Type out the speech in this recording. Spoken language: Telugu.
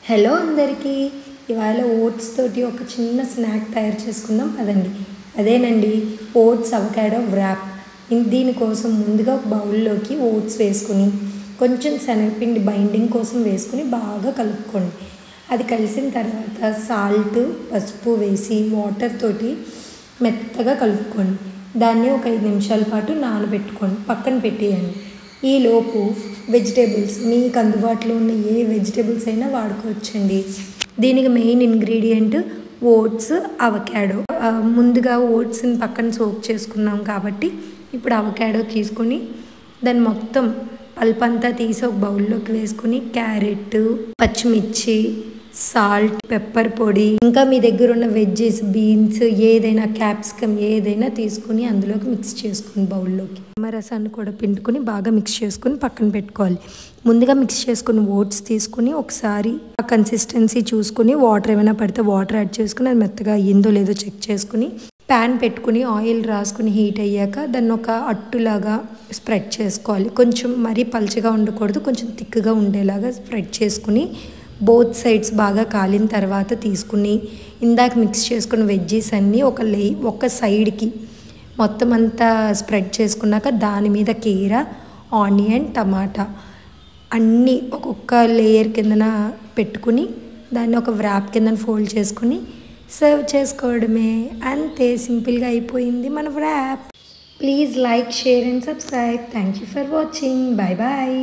హలో అందరికీ ఇవాళ ఓట్స్ తోటి ఒక చిన్న స్నాక్ తయారు చేసుకుందాం పదండి. అదేనండి ఓట్స్ అవకాడో వ్రాప్. దీనికోసం ముందుగా ఒక బౌల్లోకి ఓట్స్ వేసుకుని కొంచెం శనగపిండి బైండింగ్ కోసం వేసుకుని బాగా కలుపుకోండి. అది కలిసిన తర్వాత సాల్ట్ పసుపు వేసి వాటర్ తోటి మెత్తగా కలుపుకోండి. దాన్ని ఒక 5 నిమిషాల పాటు నానబెట్టుకోండి, పక్కన పెట్టేయండి. ఈలోపు వెజిటేబుల్స్ మీకు అందుబాటులో ఉన్న ఏ వెజిటేబుల్స్ అయినా వాడుకోవచ్చండి. దీనికి మెయిన్ ఇంగ్రీడియంట్ ఓట్స్ అవకాడో. ముందుగా ఓట్స్ని పక్కన సోక్ చేసుకున్నాం కాబట్టి ఇప్పుడు అవకాడో తీసుకొని దాన్ని మొత్తం పల్పంతా తీసి ఒక బౌల్లోకి వేసుకుని క్యారెట్, పచ్చిమిర్చి, సాల్ట్, పెప్పర్ పొడి, ఇంకా మీ దగ్గర ఉన్న వెజ్జెస్, బీన్స్ ఏదైనా, క్యాప్సికమ్ ఏదైనా తీసుకుని అందులోకి మిక్స్ చేసుకుని బౌల్లోకి నిమ్మరసాన్ని కూడా పిండుకొని బాగా మిక్స్ చేసుకుని పక్కన పెట్టుకోవాలి. ముందుగా మిక్స్ చేసుకుని ఓట్స్ తీసుకుని ఒకసారి ఆ కన్సిస్టెన్సీ చూసుకుని వాటర్ ఏమైనా పడితే వాటర్ యాడ్ చేసుకుని అది మెత్తగా అయ్యిందో లేదో చెక్ చేసుకుని ప్యాన్ పెట్టుకుని ఆయిల్ రాసుకుని హీట్ అయ్యాక దాన్ని ఒక అట్టులాగా స్ప్రెడ్ చేసుకోవాలి. కొంచెం మరీ పల్చగా ఉండకూడదు, కొంచెం థిక్గా ఉండేలాగా స్ప్రెడ్ చేసుకుని బోత్ సైడ్స్ బాగా కాలిన తర్వాత తీసుకుని ఇందాక మిక్స్ చేసుకున్న వెజ్జీస్ అన్నీ ఒక సైడ్కి మొత్తం అంతా స్ప్రెడ్ చేసుకున్నాక దాని మీద కీర, ఆనియన్, టమాటా అన్నీ ఒక్కొక్క లేయర్ కిందన పెట్టుకుని దాన్ని ఒక వ్రాప్ కింద ఫోల్డ్ చేసుకుని సర్వ్ చేసుకోవడమే. అంతే, సింపుల్గా అయిపోయింది మన wrap. Please like, share and subscribe. Thank you for watching. Bye bye.